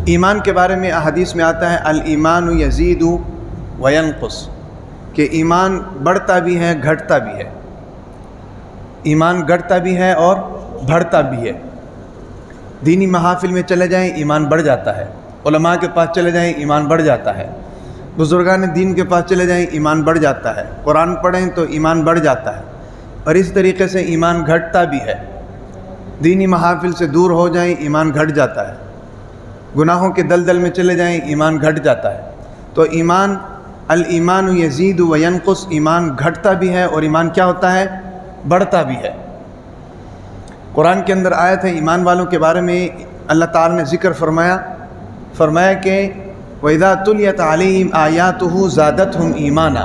ایمان کے بارے میں احادیث میں آتا ہے الایمان یزید و ینقص، کہ ایمان بڑھتا بھی ہے گھٹتا بھی ہے، ایمان گھٹتا بھی ہے اور بڑھتا بھی ہے۔ دینی محافل میں چلے جائیں ایمان بڑھ جاتا ہے، علماء کے پاس چلے جائیں ایمان بڑھ جاتا ہے، بزرگان دین کے پاس چلے جائیں ایمان بڑھ جاتا ہے، قرآن پڑھیں تو ایمان بڑھ جاتا ہے، اور اس طریقے سے ایمان گھٹتا بھی ہے۔ دینی محافل سے دور ہو جائیں ایمان گھٹ جاتا ہے، گناہوں کے دلدل میں چلے جائیں ایمان گھٹ جاتا ہے۔ تو ایمان الایمان یزید و ینقص، ایمان گھٹتا بھی ہے اور ایمان کیا ہوتا ہے؟ بڑھتا بھی ہے۔ قرآن کے اندر آیت ہے ایمان والوں کے بارے میں، اللہ تعالیٰ نے ذکر فرمایا کہ وَإِذَا تُلِيَتْ عَلَيْهِمْ آيَاتُهُ زَادَتْهُمْ ایمانا،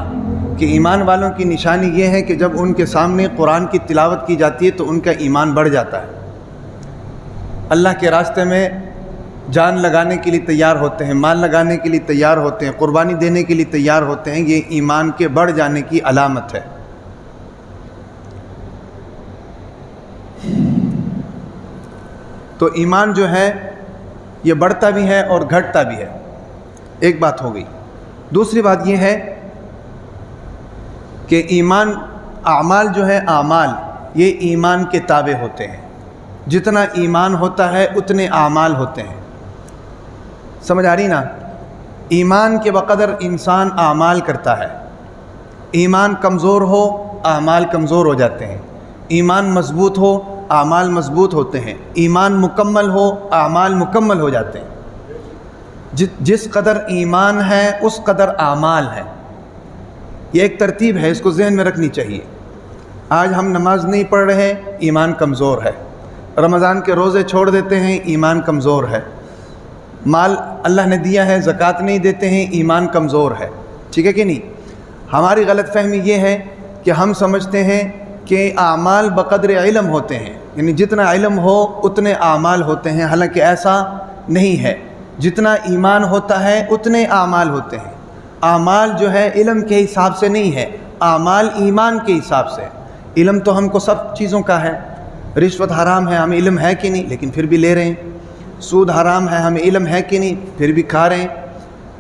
کہ ایمان والوں کی نشانی یہ ہے کہ جب ان کے سامنے قرآن کی تلاوت کی جاتی ہے تو ان کا ایمان بڑھ جاتا ہے، اللہ کے راستے میں جان لگانے کے لیے تیار ہوتے ہیں، مال لگانے کے لیے تیار ہوتے ہیں، قربانی دینے کے لیے تیار ہوتے ہیں۔ یہ ایمان کے بڑھ جانے کی علامت ہے۔ تو ایمان جو ہے یہ بڑھتا بھی ہے اور گھٹتا بھی ہے، ایک بات ہو گئی۔ دوسری بات یہ ہے کہ ایمان، اعمال جو ہے اعمال یہ ایمان کے تابع ہوتے ہیں، جتنا ایمان ہوتا ہے اتنے اعمال ہوتے ہیں۔ سمجھ آ رہی نا؟ ایمان کے بقدر انسان اعمال کرتا ہے، ایمان کمزور ہو اعمال کمزور ہو جاتے ہیں، ایمان مضبوط ہو اعمال مضبوط ہوتے ہیں، ایمان مکمل ہو اعمال مکمل ہو جاتے ہیں۔ جس قدر ایمان ہے اس قدر اعمال ہے، یہ ایک ترتیب ہے، اس کو ذہن میں رکھنی چاہیے۔ آج ہم نماز نہیں پڑھ رہے، ایمان کمزور ہے، رمضان کے روزے چھوڑ دیتے ہیں، ایمان کمزور ہے، مال اللہ نے دیا ہے زکوٰۃ نہیں دیتے ہیں، ایمان کمزور ہے۔ ٹھیک ہے کہ نہیں؟ ہماری غلط فہمی یہ ہے کہ ہم سمجھتے ہیں کہ اعمال بقدر علم ہوتے ہیں، یعنی جتنا علم ہو اتنے اعمال ہوتے ہیں، حالانکہ ایسا نہیں ہے۔ جتنا ایمان ہوتا ہے اتنے اعمال ہوتے ہیں۔ اعمال جو ہے علم کے حساب سے نہیں ہے، اعمال ایمان کے حساب سے۔ علم تو ہم کو سب چیزوں کا ہے، رشوت حرام ہے ہمیں علم ہے کہ نہیں، لیکن پھر بھی لے رہے ہیں۔ سود حرام ہے ہمیں علم ہے کہ نہیں، پھر بھی کھا رہے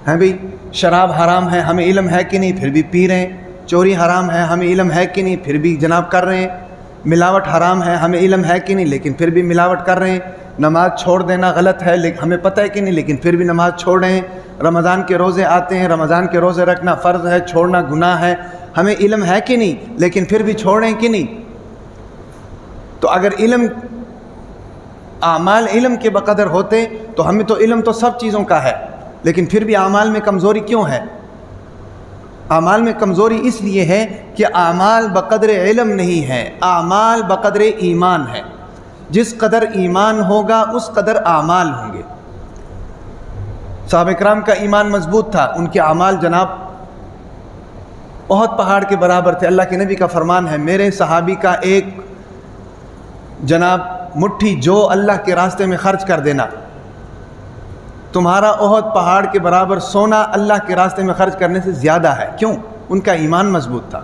ہیں بھئی۔ شراب حرام ہے ہمیں علم ہے کہ نہیں، پھر بھی پی رہے ہیں۔ چوری حرام ہے ہمیں علم ہے کہ نہیں، پھر بھی جناب کر رہے ہیں۔ ملاوٹ حرام ہے ہمیں علم ہے کہ نہیں، لیکن پھر بھی ملاوٹ کر رہے ہیں۔ نماز چھوڑ دینا غلط ہے لیکن ہمیں پتہ ہے کہ نہیں، لیکن پھر بھی نماز چھوڑ رہے ہیں۔ رمضان کے روزے آتے ہیں، رمضان کے روزے رکھنا فرض ہے، چھوڑنا گناہ ہے، ہمیں علم ہے کہ نہیں، لیکن پھر بھی چھوڑ رہے ہیں کہ نہیں۔ تو اگر علم، اعمال علم کے بقدر ہوتے تو ہمیں تو علم تو سب چیزوں کا ہے، لیکن پھر بھی اعمال میں کمزوری کیوں ہے؟ اعمال میں کمزوری اس لیے ہے کہ اعمال بقدر علم نہیں ہے، اعمال بقدر ایمان ہے۔ جس قدر ایمان ہوگا اس قدر اعمال ہوں گے۔ صحابہ کرام کا ایمان مضبوط تھا، ان کے اعمال جناب بہت پہاڑ کے برابر تھے۔ اللہ کے نبی کا فرمان ہے، میرے صحابی کا ایک جناب مٹھی جو اللہ کے راستے میں خرچ کر دینا، تمہارا احد پہاڑ کے برابر سونا اللہ کے راستے میں خرچ کرنے سے زیادہ ہے۔ کیوں؟ ان کا ایمان مضبوط تھا۔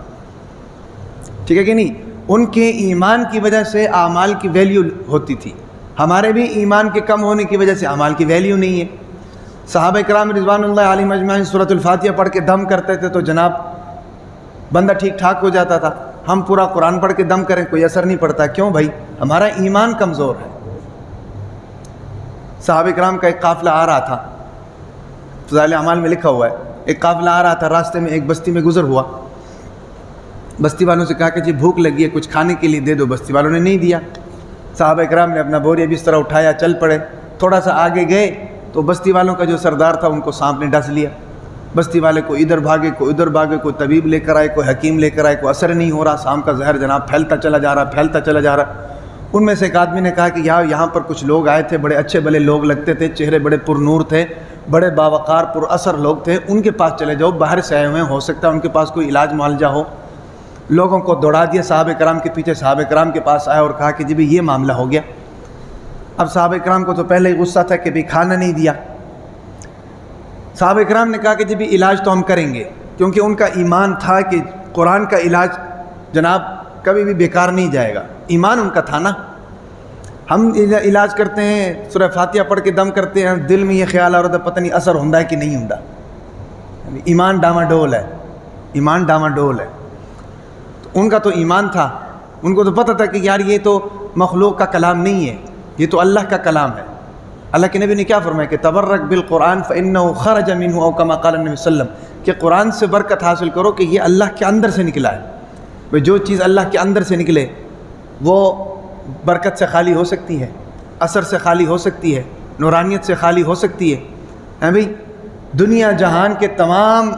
ٹھیک ہے کہ نہیں؟ ان کے ایمان کی وجہ سے اعمال کی ویلیو ہوتی تھی۔ ہمارے بھی ایمان کے کم ہونے کی وجہ سے اعمال کی ویلیو نہیں ہے۔ صحابہ کرام رضوان اللہ علیہم اجمعین سورۃ الفاتحہ پڑھ کے دم کرتے تھے تو جناب بندہ ٹھیک ٹھاک ہو جاتا تھا۔ ہم پورا قرآن پڑھ کے دم کریں کوئی اثر نہیں پڑتا۔ کیوں بھائی؟ ہمارا ایمان کمزور ہے۔ صحابہ کرام کا ایک قافلہ آ رہا تھا، فضائل اعمال میں لکھا ہوا ہے، ایک قافلہ آ رہا تھا، راستے میں ایک بستی میں گزر ہوا۔ بستی والوں سے کہا کہ جی بھوک لگی ہے، کچھ کھانے کے لیے دے دو۔ بستی والوں نے نہیں دیا۔ صحابہ کرام نے اپنا بوریا بستر اٹھایا، چل پڑے۔ تھوڑا سا آگے گئے تو بستی والوں کا جو سردار تھا ان کو سانپ نے ڈس لیا۔ بستی والے کو ادھر بھاگے، کوئی ادھر بھاگے، کوئی طبیب لے کر آئے، کوئی حکیم لے کر آئے، کوئی اثر نہیں ہو رہا۔ سانپ کا زہر جناب پھیلتا چلا جا رہا، پھیلتا چلا جا رہا۔ ان میں سے ایک آدمی نے کہا کہ یہاں پر کچھ لوگ آئے تھے، بڑے اچھے بھلے لوگ لگتے تھے، چہرے بڑے پر نور تھے، بڑے باوقار پر اثر لوگ تھے، ان کے پاس چلے جاؤ، باہر سے آئے ہوئے ہیں، ہو سکتا ہے ان کے پاس کوئی علاج معالجہ ہو۔ لوگوں کو دوڑا دیا صحابہ کرام کے پیچھے۔ صحابہ کرام کے پاس آئے اور کہا کہ جی بھی یہ معاملہ ہو گیا۔ اب صحابہ کرام کو تو پہلے ہی غصہ تھا کہ بھی کھانا نہیں دیا۔ صحابہ کرام نے کہا کہ جی بھی علاج تو ہم کریں گے، کیونکہ ان کا ایمان تھا کہ قرآن کا علاج جناب کبھی بھی بیکار نہیں جائے گا، ایمان ان کا تھا نا۔ ہم علاج کرتے ہیں سورہ فاتحہ پڑھ کے دم کرتے ہیں، دل میں یہ خیال آ رہا تھا پتہ نہیں اثر ہوندا ہے کہ نہیں ہوندا، ایمان ڈاما ڈول ہے، ایمان ڈاما ڈول ہے۔ تو ان کا تو ایمان تھا، ان کو تو پتہ تھا کہ یار یہ تو مخلوق کا کلام نہیں ہے، یہ تو اللہ کا کلام ہے۔ اللہ کے نبی نے کیا فرمایا کہ تبرک بالقرآن فإنہ خرج منہ او کما قال النبی صلی اللہ علیہ وسلم، کہ قرآن سے برکت حاصل کرو کہ یہ اللہ کے اندر سے نکلا ہے۔ بھئی جو چیز اللہ کے اندر سے نکلے وہ برکت سے خالی ہو سکتی ہے، اثر سے خالی ہو سکتی ہے، نورانیت سے خالی ہو سکتی ہے بھئی؟ دنیا جہان کے تمام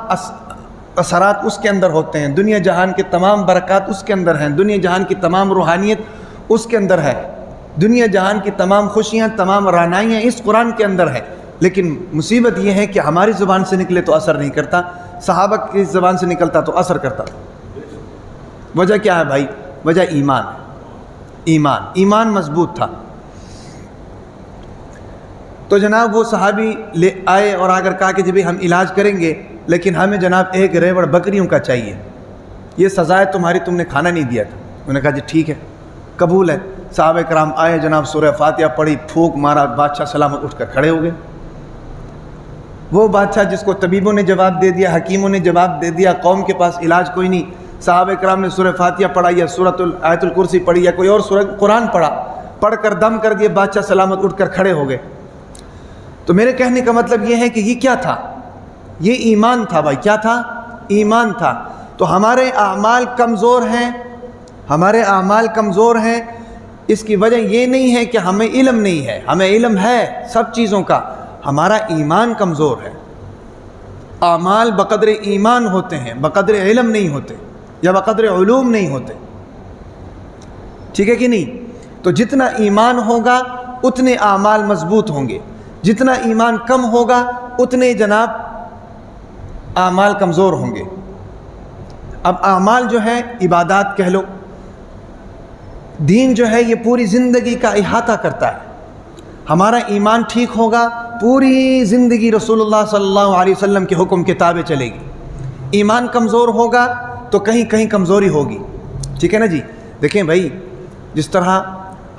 اثرات اس کے اندر ہوتے ہیں، دنیا جہان کے تمام برکات اس کے اندر ہیں، دنیا جہان کی تمام روحانیت اس کے اندر ہے، دنیا جہان کی تمام خوشیاں، تمام رعنائیاں اس قرآن کے اندر ہے۔ لیکن مصیبت یہ ہے کہ ہماری زبان سے نکلے تو اثر نہیں کرتا، صحابہ کی زبان سے نکلتا تو اثر کرتا تھا۔ وجہ کیا ہے بھائی؟ وجہ ایمان ہے، ایمان مضبوط تھا۔ تو جناب وہ صحابی لے آئے اور اگر کہا کہ جب ہم علاج کریں گے لیکن ہمیں جناب ایک ریوڑ بکریوں کا چاہیے، یہ سزا ہے تمہاری، تم نے کھانا نہیں دیا تھا۔ انہوں نے کہا جی ٹھیک ہے، قبول ہے۔ صحابہ کرام آئے، جناب سورہ فاتحہ پڑھی، پھونک مارا، بادشاہ سلامت اٹھ کر کھڑے ہو گئے۔ وہ بادشاہ جس کو طبیبوں نے جواب دے دیا، حکیموں نے جواب دے دیا، قوم کے پاس علاج کوئی نہیں، صحابہ کرام نے سورہ فاتحہ پڑھا یا آیت الکرسی پڑھی یا کوئی اور سورہ قرآن پڑھا، پڑھ کر دم کر دیے، بادشاہ سلامت اٹھ کر کھڑے ہو گئے۔ تو میرے کہنے کا مطلب یہ ہے کہ یہ کیا تھا؟ یہ ایمان تھا بھائی۔ کیا تھا؟ ایمان تھا۔ تو ہمارے اعمال کمزور ہیں، ہمارے اعمال کمزور ہیں، اس کی وجہ یہ نہیں ہے کہ ہمیں علم نہیں ہے، ہمیں علم ہے سب چیزوں کا، ہمارا ایمان کمزور ہے۔ اعمال بقدر ایمان ہوتے ہیں، بقدر علم نہیں ہوتے یا بقدر علوم نہیں ہوتے، ٹھیک ہے کہ نہیں؟ تو جتنا ایمان ہوگا اتنے اعمال مضبوط ہوں گے، جتنا ایمان کم ہوگا اتنے جناب اعمال کمزور ہوں گے۔ اب اعمال جو ہے عبادات کہہ لو، دین جو ہے یہ پوری زندگی کا احاطہ کرتا ہے۔ ہمارا ایمان ٹھیک ہوگا، پوری زندگی رسول اللہ صلی اللہ علیہ وسلم کے حکم کے تابع چلے گی۔ ایمان کمزور ہوگا تو کہیں کہیں کمزوری ہوگی، ٹھیک ہے نا جی؟ دیکھیں بھائی، جس طرح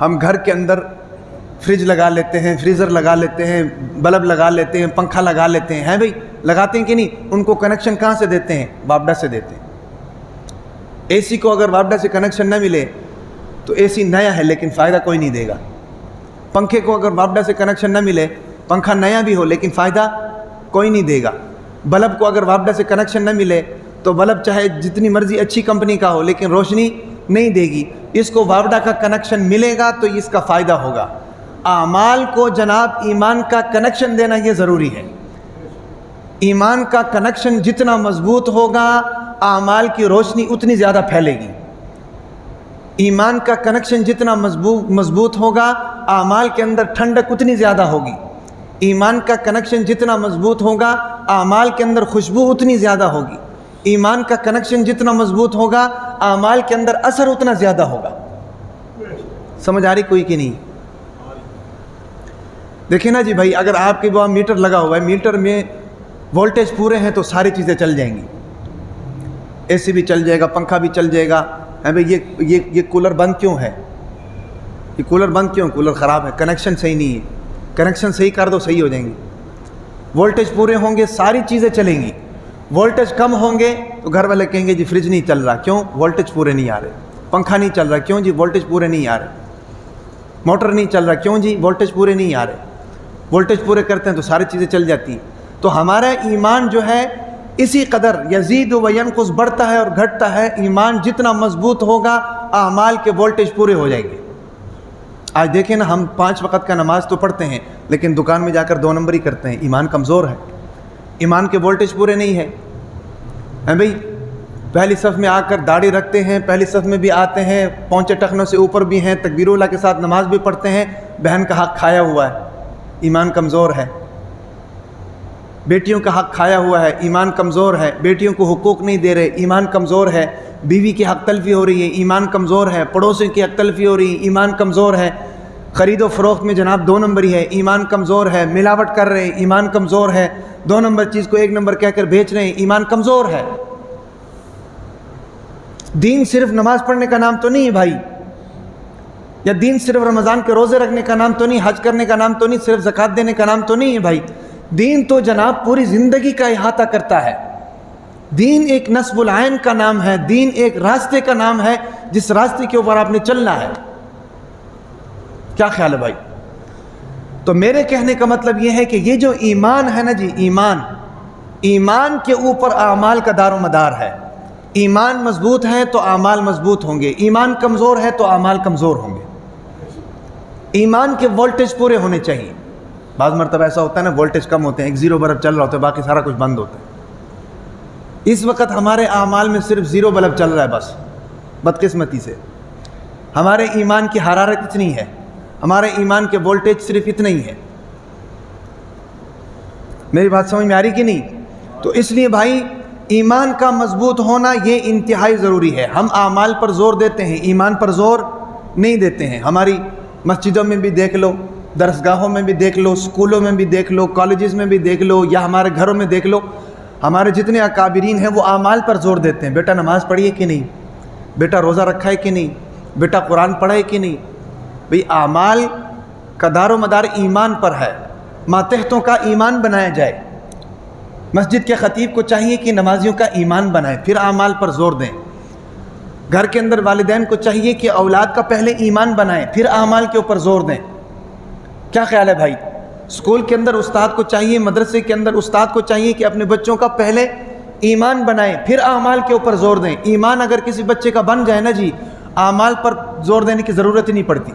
ہم گھر کے اندر فریج لگا لیتے ہیں، فریزر لگا لیتے ہیں، بلب لگا لیتے ہیں، پنکھا لگا لیتے ہیں بھائی، لگاتے ہیں کہ نہیں؟ ان کو کنیکشن کہاں سے دیتے ہیں؟ وابڈا سے دیتے ہیں۔ اے سی کو اگر وابڈا سے کنیکشن نہ ملے تو اے سی نیا ہے لیکن فائدہ کوئی نہیں دے گا۔ پنکھے کو اگر وابڈا سے کنیکشن نہ ملے، پنکھا نیا بھی ہو لیکن فائدہ کوئی نہیں دے گا۔ بلب کو اگر وابڈا سے کنیکشن نہ ملے تو بلب چاہے جتنی مرضی اچھی کمپنی کا ہو لیکن روشنی نہیں دے گی۔ اس کو وابڈا کا کنیکشن ملے گا تو اس کا فائدہ ہوگا۔ اعمال کو جناب ایمان کا کنیکشن دینا یہ ضروری ہے۔ ایمان کا کنیکشن جتنا مضبوط ہوگا اعمال کی روشنی اتنی زیادہ پھیلے گی۔ ایمان کا کنیکشن جتنا مضبوط ہوگا اعمال کے اندر ٹھنڈک اتنی زیادہ ہوگی۔ ایمان کا کنیکشن جتنا مضبوط ہوگا اعمال کے اندر خوشبو اتنی زیادہ ہوگی۔ ایمان کا کنیکشن جتنا مضبوط ہوگا اعمال کے اندر اثر اتنا زیادہ ہوگا۔ سمجھ آ رہی کوئی کہ نہیں؟ دیکھیں نا جی بھائی، اگر آپ کے وہاں میٹر لگا ہوا ہے، میٹر میں وولٹیج پورے ہیں تو ساری چیزیں چل جائیں گی، اے سی بھی چل جائے گا، پنکھا بھی چل جائے گا۔ بھائی یہ کولر بند کیوں ہے؟ یہ کولر بند کیوں؟ کولر خراب ہے، کنیکشن صحیح نہیں ہے، کنیکشن صحیح کر دو، صحیح ہو جائیں گی۔ وولٹیج پورے ہوں گے ساری چیزیں چلیں گی، وولٹیج کم ہوں گے تو گھر والے کہیں گے جی فریج نہیں چل رہا، کیوں؟ وولٹیج پورے نہیں آ رہے۔ پنکھا نہیں چل رہا، کیوں جی؟ وولٹیج پورے نہیں آ رہے۔ موٹر نہیں چل رہا، کیوں جی؟ وولٹیج پورے نہیں آ رہے۔ وولٹیج پورے کرتے ہیں تو ساری چیزیں چل جاتی ہیں۔ تو ہمارا ایمان جو ہے اسی قدر یزید و ینقص، بڑھتا ہے اور گھٹتا ہے۔ ایمان جتنا مضبوط ہوگا اعمال کے وولٹیج پورے ہو جائیں گے۔ آج دیکھیں نا، ہم 5 وقت کا نماز تو پڑھتے ہیں لیکن دکان میں جا کر 2 نمبر ہی کرتے ہیں، ایمان کمزور ہے، ایمان کے وولٹیج پورے نہیں ہے۔ بھائی پہلی صف میں آ کر داڑھی رکھتے ہیں، پہلی صف میں بھی آتے ہیں، پونچے ٹخنوں سے اوپر بھی ہیں، تکبیر اللہ کے ساتھ نماز بھی پڑھتے ہیں، بہن کا حق کھایا ہوا ہے، ایمان کمزور ہے۔ بیٹیوں کا حق کھایا ہوا ہے، ایمان کمزور ہے۔ بیٹیوں کو حقوق نہیں دے رہے، ایمان کمزور ہے۔ بیوی کی حق تلفی ہو رہی ہے، ایمان کمزور ہے۔ پڑوسیوں کی حق تلفی ہو رہی ہے، ایمان کمزور ہے۔ خرید و فروخت میں جناب 2 نمبری ہے، ایمان کمزور ہے۔ ملاوٹ کر رہے ہیں، ایمان کمزور ہے۔ 2 نمبر چیز کو 1 نمبر کہہ کر بیچ رہے ہیں، ایمان کمزور ہے۔ دین صرف نماز پڑھنے کا نام تو نہیں ہے بھائی، یا دین صرف رمضان کے روزے رکھنے کا نام تو نہیں، حج کرنے کا نام تو نہیں، صرف زکوٰۃ دینے کا نام تو نہیں ہے بھائی. دین تو جناب پوری زندگی کا احاطہ کرتا ہے. دین ایک نصب العین کا نام ہے، دین ایک راستے کا نام ہے جس راستے کے اوپر آپ نے چلنا ہے. کیا خیال ہے بھائی؟ تو میرے کہنے کا مطلب یہ ہے کہ یہ جو ایمان ہے نا جی، ایمان کے اوپر اعمال کا دار و مدار ہے. ایمان مضبوط ہے تو اعمال مضبوط ہوں گے، ایمان کمزور ہے تو اعمال کمزور ہوں گے. ایمان کے وولٹیج پورے ہونے چاہیے. بعض مرتبہ ایسا ہوتا ہے نا، وولٹیج کم ہوتے ہیں، ایک 0 بلب چل رہا ہوتا ہے، باقی سارا کچھ بند ہوتا ہے. اس وقت ہمارے اعمال میں صرف 0 بلب چل رہا ہے بس، بدقسمتی سے. ہمارے ایمان کی حرارت اتنی ہے، ہمارے ایمان کے وولٹیج صرف اتنا ہی ہے. میری بات سمجھ میں آ رہی کہ نہیں؟ تو اس لیے بھائی ایمان کا مضبوط ہونا یہ انتہائی ضروری ہے. ہم اعمال پر زور دیتے ہیں، ایمان پر زور نہیں دیتے ہیں. ہماری مسجدوں میں بھی دیکھ لو، درسگاہوں میں بھی دیکھ لو، اسکولوں میں بھی دیکھ لو، کالجز میں بھی دیکھ لو، یا ہمارے گھروں میں دیکھ لو، ہمارے جتنے اکابرین ہیں وہ اعمال پر زور دیتے ہیں. بیٹا نماز پڑھی ہے کہ نہیں؟ بیٹا روزہ رکھا ہے کہ نہیں؟ بیٹا قرآن پڑھا ہے کہ نہیں؟ بھئی اعمال کا دار و مدار ایمان پر ہے. ماتحتوں کا ایمان بنایا جائے. مسجد کے خطیب کو چاہیے کہ نمازیوں کا ایمان بنائے، پھر اعمال پر زور دیں. گھر کے اندر والدین کو چاہیے کہ اولاد کا پہلے ایمان بنائیں، پھر اعمال کے اوپر زور دیں. کیا خیال ہے بھائی؟ اسکول کے اندر استاد کو چاہیے، مدرسے کے اندر استاد کو چاہیے کہ اپنے بچوں کا پہلے ایمان بنائیں، پھر اعمال کے اوپر زور دیں. ایمان اگر کسی بچے کا بن جائے نا جی، اعمال پر زور دینے کی ضرورت ہی نہیں پڑتی.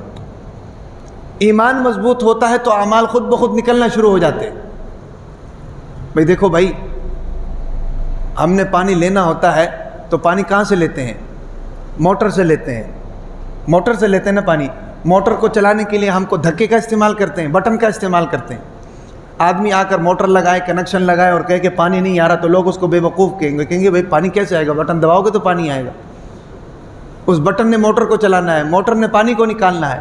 ایمان مضبوط ہوتا ہے تو اعمال خود بخود نکلنا شروع ہو جاتے ہیں. بھئی دیکھو بھائی، ہم نے پانی لینا ہوتا ہے تو پانی کہاں سے لیتے ہیں؟ موٹر سے لیتے ہیں. موٹر سے لیتے ہیں نا پانی. موٹر کو چلانے کے لیے ہم کو دھکے کا استعمال کرتے ہیں، بٹن کا استعمال کرتے ہیں. آدمی آ کر موٹر لگائے، کنیکشن لگائے اور کہے کہ پانی نہیں آ رہا تو لوگ اس کو بے وقوف کہیں گے بھئی پانی کیسے آئے گا؟ بٹن دباؤ گے تو پانی آئے گا. اس بٹن نے موٹر کو چلانا ہے، موٹر نے پانی کو نکالنا ہے.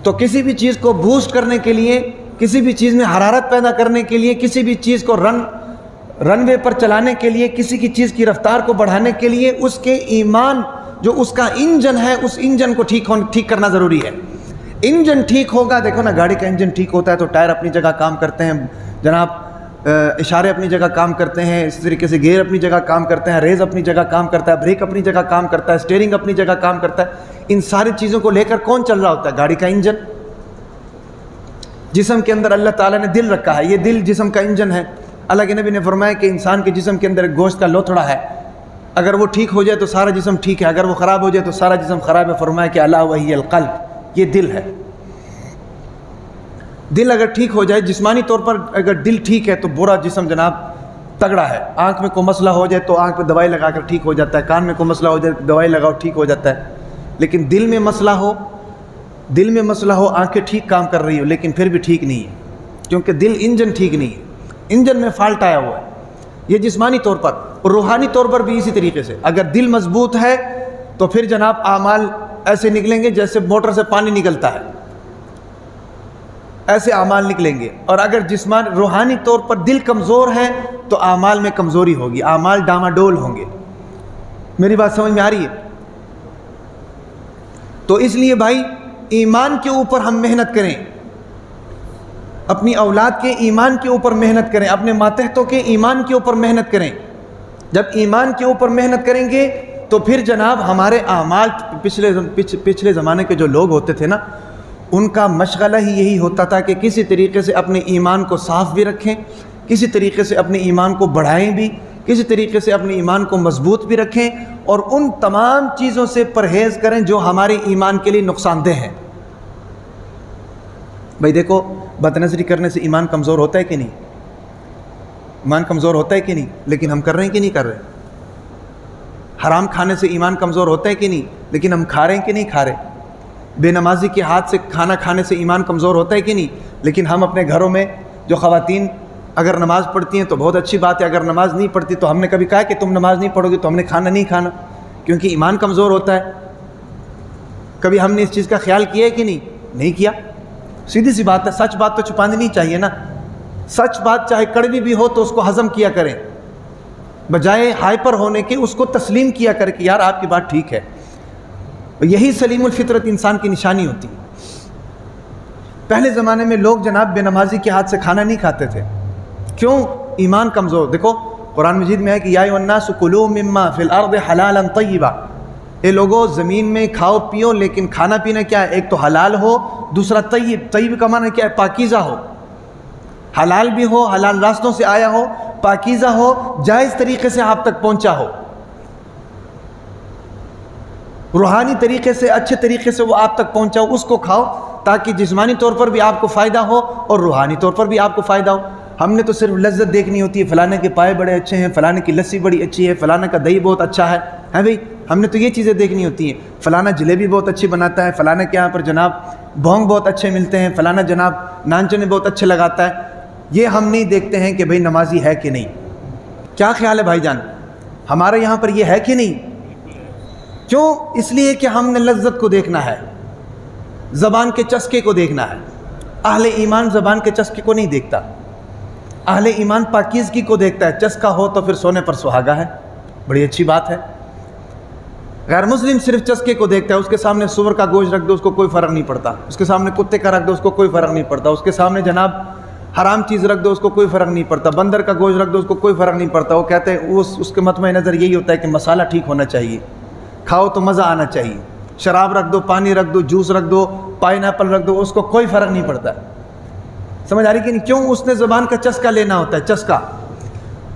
تو کسی بھی چیز کو بوسٹ کرنے کے لیے، کسی بھی چیز میں حرارت پیدا کرنے کے لیے، کسی بھی چیز کو رن وے پر چلانے کے لیے، کسی کی چیز کی رفتار کو بڑھانے کے لیے اس کے ایمان جو اس کا انجن ہے، اس انجن کو ٹھیک کرنا ضروری ہے. انجن ٹھیک ہوگا، دیکھو نا گاڑی کا انجن ٹھیک ہوتا ہے تو ٹائر اپنی جگہ کام کرتے ہیں جناب، اشارے اپنی جگہ کام کرتے ہیں، اس طریقے سے گیئر اپنی جگہ کام کرتے ہیں، ریز اپنی جگہ کام کرتا ہے، بریک اپنی جگہ کام کرتا ہے، اسٹیئرنگ اپنی جگہ کام کرتا ہے. ان ساری چیزوں کو لے کر کون چل رہا ہوتا ہے؟ گاڑی کا انجن. جسم کے اندر اللہ تعالیٰ نے دل رکھا ہے، یہ دل جسم کا انجن ہے. اللہ کے نبی نے فرمایا کہ انسان کے جسم کے اندر ایک گوشت کا لوتھڑا ہے، اگر وہ ٹھیک ہو جائے تو سارا جسم ٹھیک ہے، اگر وہ خراب ہو جائے تو سارا جسم خراب ہے. فرمایا کہ الا وہی القلب، یہ دل ہے. دل اگر ٹھیک ہو جائے، جسمانی طور پر اگر دل ٹھیک ہے تو پورا جسم جناب تگڑا ہے. آنکھ میں کوئی مسئلہ ہو جائے تو آنکھ پہ دوائی لگا کر ٹھیک ہو جاتا ہے، کان میں کوئی مسئلہ ہو جائے دوائی لگاؤ ٹھیک ہو جاتا ہے. لیکن دل میں مسئلہ ہو، آنکھیں ٹھیک کام کر رہی ہو لیکن پھر بھی ٹھیک نہیں ہے، کیونکہ دل انجن ٹھیک نہیں ہے، انجن میں فالٹ آیا ہوا ہے. یہ جسمانی طور پر، اور روحانی طور پر بھی اسی طریقے سے. اگر دل مضبوط ہے تو پھر جناب اعمال ایسے نکلیں گے جیسے موٹر سے پانی نکلتا ہے، ایسے اعمال نکلیں گے. اور اگر روحانی طور پر دل کمزور ہے تو اعمال میں کمزوری ہوگی، اعمال ڈاماڈول ہوں گے. میری بات سمجھ میں آ رہی ہے؟ تو اس لیے بھائی ایمان کے اوپر ہم محنت کریں، اپنی اولاد کے ایمان کے اوپر محنت کریں، اپنے ماتحتوں کے ایمان کے اوپر محنت کریں. جب ایمان کے اوپر محنت کریں گے تو پھر جناب ہمارے اعمال، پچھلے زمانے کے جو لوگ ہوتے تھے نا، ان کا مشغلہ ہی یہی ہوتا تھا کہ کسی طریقے سے اپنے ایمان کو صاف بھی رکھیں، کسی طریقے سے اپنے ایمان کو بڑھائیں بھی، کسی طریقے سے اپنے ایمان کو مضبوط بھی رکھیں، اور ان تمام چیزوں سے پرہیز کریں جو ہمارے ایمان کے لیے نقصان دہ ہیں. بھائی دیکھو، بد نظری کرنے سے ایمان کمزور ہوتا ہے کہ نہیں؟ ایمان کمزور ہوتا ہے کہ نہیں؟ لیکن ہم کر رہے ہیں کہ نہیں کر رہے؟ حرام کھانے سے ایمان کمزور ہوتا ہے کہ نہیں؟ لیکن ہم کھا رہے ہیں کہ نہیں کھا رہے؟ بے نمازی کے ہاتھ سے کھانا کھانے سے ایمان کمزور ہوتا ہے کہ نہیں؟ لیکن ہم اپنے گھروں میں جو خواتین اگر نماز پڑھتی ہیں تو بہت اچھی بات ہے، اگر نماز نہیں پڑھتی تو ہم نے کبھی کہا کہ تم نماز نہیں پڑھو گے تو ہم نے کھانا نہیں کھانا، کیونکہ ایمان کمزور ہوتا ہے. کبھی ہم نے اس چیز کا خیال کیا ہے کہ نہیں کیا؟ سیدھی سی بات ہے، سچ بات تو چھپانی نہیں چاہیے نا. سچ بات چاہے کڑوی بھی ہو تو اس کو ہضم کیا کریں، بجائے ہائپر ہونے کے اس کو تسلیم کیا کریں کہ یار آپ کی بات ٹھیک ہے. اور یہی سلیم الفطرت انسان کی نشانی ہوتی ہے۔ پہلے زمانے میں لوگ جناب بے نمازی کے ہاتھ سے کھانا نہیں کھاتے تھے، کیوں؟ ایمان کمزور۔ دیکھو قرآن مجید میں ہے کہ یا ایھا الناس کلوا مما فی الارض حلالا طیبا، اے لوگو زمین میں کھاؤ پیو، لیکن کھانا پینا کیا ہے؟ ایک تو حلال ہو، دوسرا طیب۔ طیب کا معنی کیا ہے؟ پاکیزہ ہو، حلال بھی ہو، حلال راستوں سے آیا ہو، پاکیزہ ہو، جائز طریقے سے آپ تک پہنچا ہو، روحانی طریقے سے، اچھے طریقے سے وہ آپ تک پہنچا ہو، اس کو کھاؤ تاکہ جسمانی طور پر بھی آپ کو فائدہ ہو اور روحانی طور پر بھی آپ کو فائدہ ہو۔ ہم نے تو صرف لذت دیکھنی ہوتی ہے، فلانے کے پائے بڑے اچھے ہیں، فلانے کی لسی بڑی اچھی ہے، فلانے کا دہی بہت اچھا ہے بھئی، ہم نے تو یہ چیزیں دیکھنی ہوتی ہیں۔ فلانا جلیبی بہت اچھی بناتا ہے، فلانے کے یہاں پر جناب بھونگ بہت اچھے ملتے ہیں، فلانا جناب نان چنے بہت اچھے لگاتا ہے۔ یہ ہم نہیں دیکھتے ہیں کہ بھئی نمازی ہے کہ نہیں۔ کیا خیال ہے بھائی جان؟ ہمارے یہاں پر یہ ہے کہ نہیں؟ کیوں؟ اس لیے کہ ہم نے لذت کو دیکھنا ہے، زبان کے چسکے کو دیکھنا ہے۔ اہل ایمان زبان کے چسکے کو نہیں دیکھتا، اہل ایمان پاکیزگی کو دیکھتا ہے۔ چسکا ہو تو پھر سونے پر سہاگا ہے، بڑی اچھی بات ہے۔ غیر مسلم صرف چسکے کو دیکھتا ہے، اس کے سامنے سور کا گوشت رکھ دو اس کو کوئی فرق نہیں پڑتا، اس کے سامنے کتے کا رکھ دو اس کو کوئی فرق نہیں پڑتا، اس کے سامنے جناب حرام چیز رکھ دو اس کو کوئی فرق نہیں پڑتا، بندر کا گوشت رکھ دو اس کو کوئی فرق نہیں پڑتا۔ وہ کہتے ہیں اس کے مطمئن نظر یہی ہوتا ہے کہ مسالہ ٹھیک ہونا چاہیے، کھاؤ تو مزہ آنا چاہیے۔ شراب رکھ دو، پانی رکھ دو، جوس رکھ دو، پائن ایپل رکھ دو، اس کو کوئی فرق نہیں پڑتا۔ سمجھ آ رہی کہ نہیں؟ کیوں؟ اس نے زبان کا چسکا لینا ہوتا ہے، چسکا۔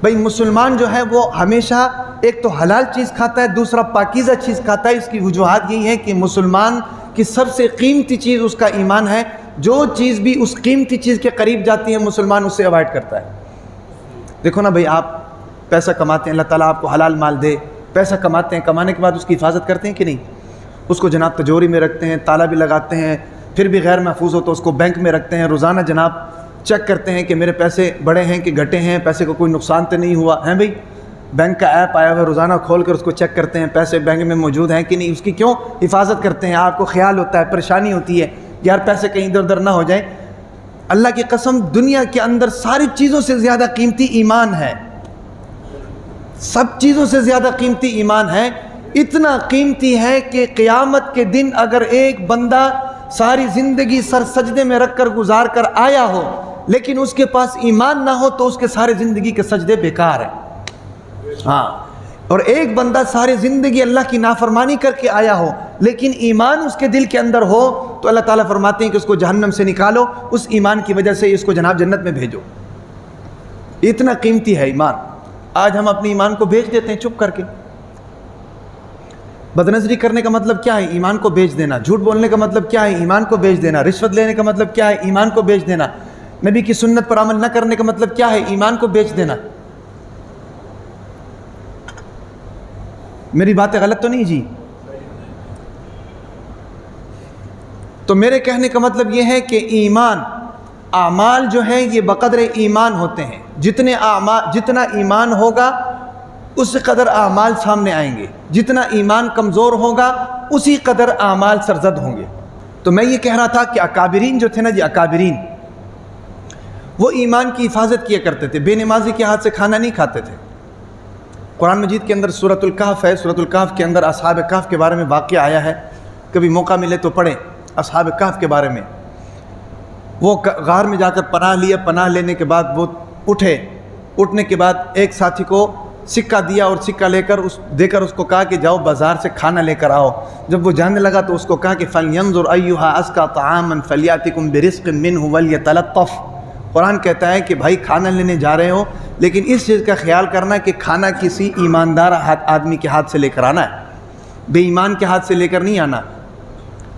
بھئی مسلمان جو ہے وہ ہمیشہ ایک تو حلال چیز کھاتا ہے، دوسرا پاکیزہ چیز کھاتا ہے۔ اس کی وجوہات یہی ہے کہ مسلمان کی سب سے قیمتی چیز اس کا ایمان ہے، جو چیز بھی اس قیمتی چیز کے قریب جاتی ہے مسلمان اس سے اوائڈ کرتا ہے۔ دیکھو نا بھئی، آپ پیسہ کماتے ہیں، اللہ تعالیٰ آپ کو حلال مال دے، پیسہ کماتے ہیں، کمانے کے بعد اس کی حفاظت کرتے ہیں کہ نہیں؟ اس کو جناب تجوری میں رکھتے ہیں، تالا بھی لگاتے ہیں، پھر بھی غیر محفوظ ہو تو اس کو بینک میں رکھتے ہیں، روزانہ جناب چیک کرتے ہیں کہ میرے پیسے بڑے ہیں کہ گھٹے ہیں، پیسے کو کوئی نقصان تو نہیں ہوا ہے۔ بھئی بینک کا ایپ آیا ہوا ہے، روزانہ کھول کر اس کو چیک کرتے ہیں پیسے بینک میں موجود ہیں کہ نہیں، اس کی کیوں حفاظت کرتے ہیں؟ آپ کو خیال ہوتا ہے، پریشانی ہوتی ہے یار پیسے کہیں ادھر ادھر نہ ہو جائیں۔ اللہ کی قسم دنیا کے اندر ساری چیزوں سے زیادہ قیمتی ایمان ہے، سب چیزوں سے زیادہ قیمتی ایمان ہے۔ اتنا قیمتی ہے کہ قیامت کے دن اگر ایک بندہ ساری زندگی سر سجدے میں رکھ کر گزار کر آیا ہو لیکن اس کے پاس ایمان نہ ہو تو اس کے سارے زندگی کے سجدے بیکار ہیں۔ ہاں، اور ایک بندہ ساری زندگی اللہ کی نافرمانی کر کے آیا ہو لیکن ایمان اس کے دل کے اندر ہو تو اللہ تعالیٰ فرماتے ہیں کہ اس کو جہنم سے نکالو، اس ایمان کی وجہ سے اس کو جناب جنت میں بھیجو۔ اتنا قیمتی ہے ایمان۔ آج ہم اپنے ایمان کو بیچ دیتے ہیں چپ کر کے۔ بدنظری کرنے کا مطلب کیا ہے؟ ایمان کو بیچ دینا۔ جھوٹ بولنے کا مطلب کیا ہے؟ ایمان کو بیچ دینا۔ رشوت لینے کا مطلب کیا ہے؟ ایمان کو بیچ دینا۔ نبی کی سنت پر عمل نہ کرنے کا مطلب کیا ہے؟ ایمان کو بیچ دینا۔ میری باتیں غلط تو نہیں جی؟ تو میرے کہنے کا مطلب یہ ہے کہ ایمان، اعمال جو ہیں یہ بقدر ایمان ہوتے ہیں۔ جتنا ایمان ہوگا اس قدر اعمال سامنے آئیں گے، جتنا ایمان کمزور ہوگا اسی قدر اعمال سرزد ہوں گے۔ تو میں یہ کہہ رہا تھا کہ اکابرین جو تھے نا جی، اکابرین وہ ایمان کی حفاظت کیا کرتے تھے، بے نمازی کے ہاتھ سے کھانا نہیں کھاتے تھے۔ قرآن مجید کے اندر سورۃ الکہف ہے، سورۃ الکہف کے اندر اصحاب کہف کے بارے میں واقعہ آیا ہے، کبھی موقع ملے تو پڑھیں اصحاب کہف کے بارے میں۔ وہ غار میں جا کر پناہ لیا، پناہ لینے کے بعد وہ اٹھنے کے بعد ایک ساتھی کو سکہ دیا اور سکہ دے کر اس کو کہا کہ جاؤ بازار سے کھانا لے کر آؤ۔ جب وہ جانے لگا تو اس کو کہا کہ فَلْيَنظُرْ أَيُّهَا أَزْكَىٰ طَعَامًا فَلْيَأْتِكُمْ بِرِزْقٍ مِّنْهُ وَلْيَتَلَطَّفْ۔ قرآن کہتا ہے کہ بھائی کھانا لینے جا رہے ہو لیکن اس چیز کا خیال کرنا کہ کھانا کسی ایماندار آدمی کے ہاتھ سے لے کر آنا ہے، بے ایمان کے ہاتھ سے لے کر نہیں آنا،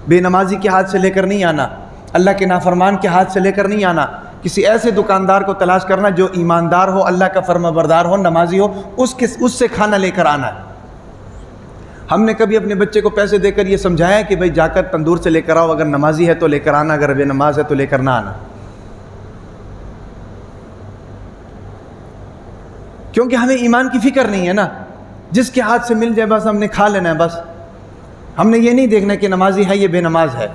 بے نمازی کے ہاتھ سے لے کر نہیں آنا، اللہ کے نافرمان کے ہاتھ سے لے کر نہیں آنا۔ کسی ایسے دکاندار کو تلاش کرنا جو ایماندار ہو، اللہ کا فرما بردار ہو، نمازی ہو، اس سے کھانا لے کر آنا ہے۔ ہم نے کبھی اپنے بچے کو پیسے دے کر یہ سمجھایا کہ بھائی جا کر تندور سے لے کر آؤ، اگر نمازی ہے تو لے کر آنا، اگر بے نماز ہے تو لے کر نہ آنا؟ کیونکہ ہمیں ایمان کی فکر نہیں ہے نا، جس کے ہاتھ سے مل جائے بس ہم نے کھا لینا ہے۔ بس ہم نے یہ نہیں دیکھنا کہ نمازی ہے یہ بے نماز ہے۔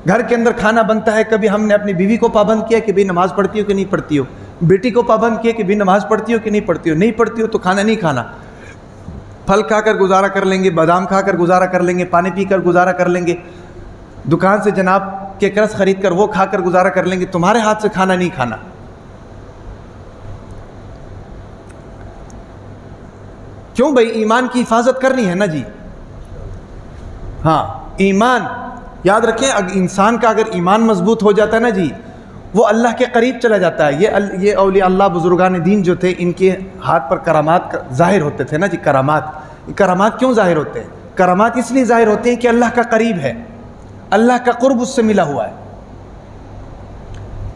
گھر کے اندر کھانا بنتا ہے، کبھی ہم نے اپنی بیوی کو پابند کیا کہ بھی نماز پڑھتی ہو کہ نہیں پڑھتی ہو، بیٹی کو پابند کیا کہ بھی نماز پڑھتی ہو کہ نہیں پڑھتی ہو، نہیں پڑھتی ہو تو کھانا نہیں کھانا۔ پھل کھا کر گزارا کر لیں گے، بادام کھا کر گزارا کر لیں گے، پانی پی کر گزارا کر لیں گے، دکان سے جناب کیک رس خرید کر وہ کھا کر گزارا کر لیں گے، تمہارے ہاتھ سے کھانا نہیں کھانا۔ کیوں بھائی؟ ایمان کی حفاظت کرنی ہے نا جی۔ ہاں ایمان یاد رکھیں، انسان کا اگر ایمان مضبوط ہو جاتا ہے نا جی، وہ اللہ کے قریب چلا جاتا ہے۔ یہ اولیاء اللہ بزرگان دین جو تھے، ان کے ہاتھ پر کرامات ظاہر ہوتے تھے نا جی۔ کرامات کیوں ظاہر ہوتے ہیں؟ کرامات اس لیے ظاہر ہوتے ہیں کہ اللہ کا قریب ہے، اللہ کا قرب اس سے ملا ہوا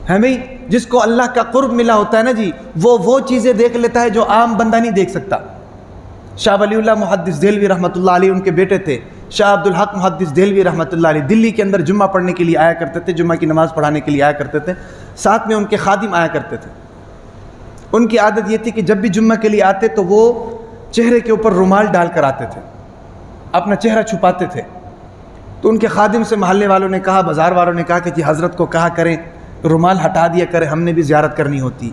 ہے بھائی۔ جس کو اللہ کا قرب ملا ہوتا ہے نا جی، وہ چیزیں دیکھ لیتا ہے جو عام بندہ نہیں دیکھ سکتا۔ شاہ ولی اللہ محدث دہلوی رحمۃ اللہ علیہ ان کے بیٹے تھے، شاہ عبدالحق محدث دہلوی رحمۃ اللہ علیہ، دلی کے اندر جمعہ پڑھنے کے لیے آیا کرتے تھے، جمعہ کی نماز پڑھانے کے لیے آیا کرتے تھے، ساتھ میں ان کے خادم آیا کرتے تھے۔ ان کی عادت یہ تھی کہ جب بھی جمعہ کے لیے آتے تو وہ چہرے کے اوپر رومال ڈال کر آتے تھے، اپنا چہرہ چھپاتے تھے۔ تو ان کے خادم سے محلے والوں نے کہا، بازار والوں نے کہا کہ جی حضرت کو کہا کریں رومال ہٹا دیا کریں، ہم نے بھی زیارت کرنی ہوتی۔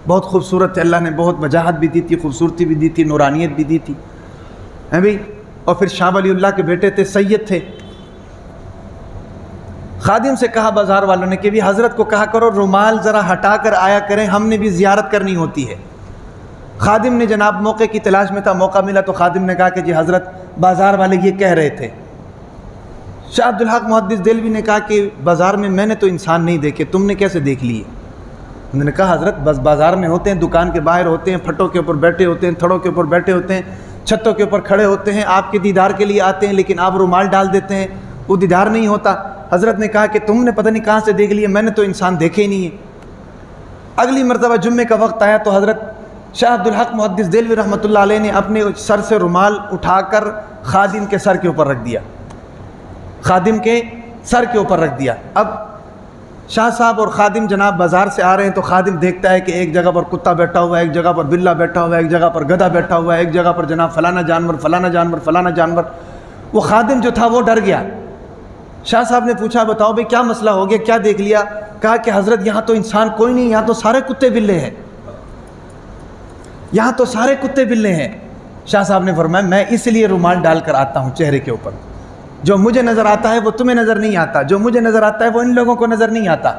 بہت خوبصورت تھے، اللہ نے بہت وجاہت بھی دی تھی، خوبصورتی بھی دی تھی، نورانیت بھی دی تھی بھائی۔ اور پھر شاہ ولی اللہ کے بیٹے تھے، سید تھے۔ خادم سے کہا بازار والوں نے کہ بھی حضرت کو کہا کرو رومال ذرا ہٹا کر آیا کریں، ہم نے بھی زیارت کرنی ہوتی ہے۔ خادم نے جناب موقع کی تلاش میں تھا، موقع ملا تو خادم نے کہا کہ جی حضرت بازار والے یہ کہہ رہے تھے۔ شاہ عبدالحق محدث دہلوی نے کہا کہ بازار میں میں نے تو انسان نہیں دیکھے، تم نے کیسے دیکھ لیے؟ انہوں نے کہا حضرت بس بازار میں ہوتے ہیں، دکان کے باہر ہوتے ہیں، پھٹوں کے اوپر بیٹھے ہوتے ہیں، تھڑوں کے اوپر بیٹھے ہوتے ہیں، چھتوں کے اوپر کھڑے ہوتے ہیں، آپ کے دیدار کے لیے آتے ہیں، لیکن آپ رومال ڈال دیتے ہیں، وہ دیدار نہیں ہوتا۔ حضرت نے کہا کہ تم نے پتہ نہیں کہاں سے دیکھ لیے، میں نے تو انسان دیکھے ہی نہیں ہے۔ اگلی مرتبہ جمعے کا وقت آیا تو حضرت شاہ عبدالحق محدث دہلوی رحمۃ اللہ علیہ نے اپنے سر سے رومال اٹھا کر خادم کے سر کے اوپر رکھ دیا، خادم کے سر کے اوپر رکھ دیا۔ اب شاہ صاحب اور خادم جناب بازار سے آ رہے ہیں تو خادم دیکھتا ہے کہ ایک جگہ پر کتا بیٹھا ہوا ہے، ایک جگہ پر بلا بیٹھا ہوا ہے، ایک جگہ پر گدھا بیٹھا ہوا ہے، ایک جگہ پر جناب فلانا جانور فلانا جانور فلانا جانور۔ وہ خادم جو تھا وہ ڈر گیا۔ شاہ صاحب نے پوچھا بتاؤ بھائی کیا مسئلہ ہو گیا، کیا دیکھ لیا؟ کہا کہ حضرت یہاں تو انسان کوئی نہیں، یہاں تو سارے کتے بلے ہیں، یہاں تو سارے کتے بلے ہیں۔ شاہ صاحب نے فرمایا میں اس لیے رومال ڈال کر آتا ہوں چہرے کے اوپر، جو مجھے نظر آتا ہے وہ تمہیں نظر نہیں آتا، جو مجھے نظر آتا ہے وہ ان لوگوں کو نظر نہیں آتا۔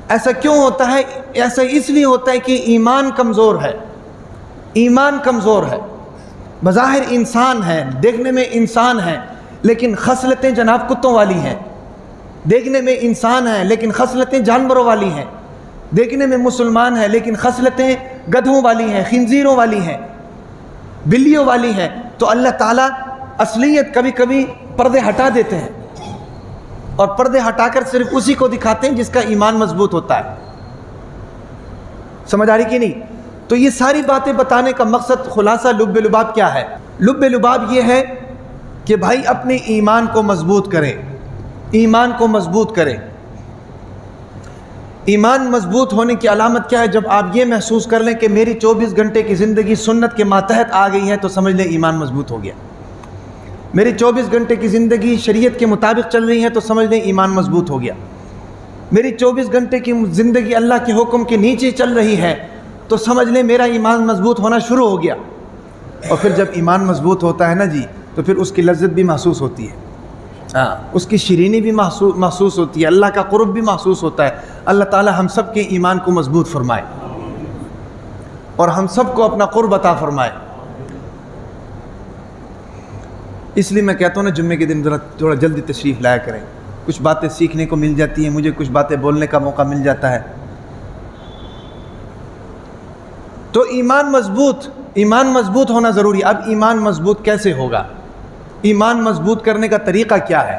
ایسا کیوں ہوتا ہے؟ ایسا اس لیے ہوتا ہے کہ ایمان کمزور ہے، ایمان کمزور ہے۔ بظاہر انسان ہے، دیکھنے میں انسان ہے، لیکن خصلتیں جناب کتوں والی ہیں۔ دیکھنے میں انسان ہے لیکن خصلتیں جانوروں والی ہیں۔ دیکھنے میں مسلمان ہے لیکن خصلتیں گدھوں والی ہیں، خنزیروں والی ہیں، بلیوں والی ہیں۔ تو اللہ تعالیٰ اصلیت کبھی کبھی پردے ہٹا دیتے ہیں، اور پردے ہٹا کر صرف اسی کو دکھاتے ہیں جس کا ایمان مضبوط ہوتا ہے۔ سمجھ آ رہی کہ نہیں؟ تو یہ ساری باتیں بتانے کا مقصد، خلاصہ لب لباب کیا ہے؟ لب لباب یہ ہے کہ بھائی اپنے ایمان کو مضبوط کریں، ایمان کو مضبوط کریں۔ ایمان مضبوط ہونے کی علامت کیا ہے؟ جب آپ یہ محسوس کر لیں کہ میری 24 گھنٹے کی زندگی سنت کے ماتحت آ گئی ہے تو سمجھ لیں ایمان مضبوط ہو گیا۔ میری 24 گھنٹے کی زندگی شریعت کے مطابق چل رہی ہے تو سمجھ لیں ایمان مضبوط ہو گیا۔ میری 24 گھنٹے کی زندگی اللہ کے حکم کے نیچے چل رہی ہے تو سمجھ لیں میرا ایمان مضبوط ہونا شروع ہو گیا۔ اور پھر جب ایمان مضبوط ہوتا ہے نا جی تو پھر اس کی لذت بھی محسوس ہوتی ہے، اس کی شیرینی بھی محسوس ہوتی ہے، اللہ کا قرب بھی محسوس ہوتا ہے۔ اللہ تعالی ہم سب کے ایمان کو مضبوط فرمائے اور ہم سب کو اپنا قرب عطا فرمائے۔ اس لیے میں کہتا ہوں نا جمعے کے دن ذرا تھوڑا جلدی تشریف لایا کریں، کچھ باتیں سیکھنے کو مل جاتی ہیں، مجھے کچھ باتیں بولنے کا موقع مل جاتا ہے۔ تو ایمان مضبوط ہونا ضروری۔ اب ایمان مضبوط کیسے ہوگا؟ ایمان مضبوط کرنے کا طریقہ کیا ہے؟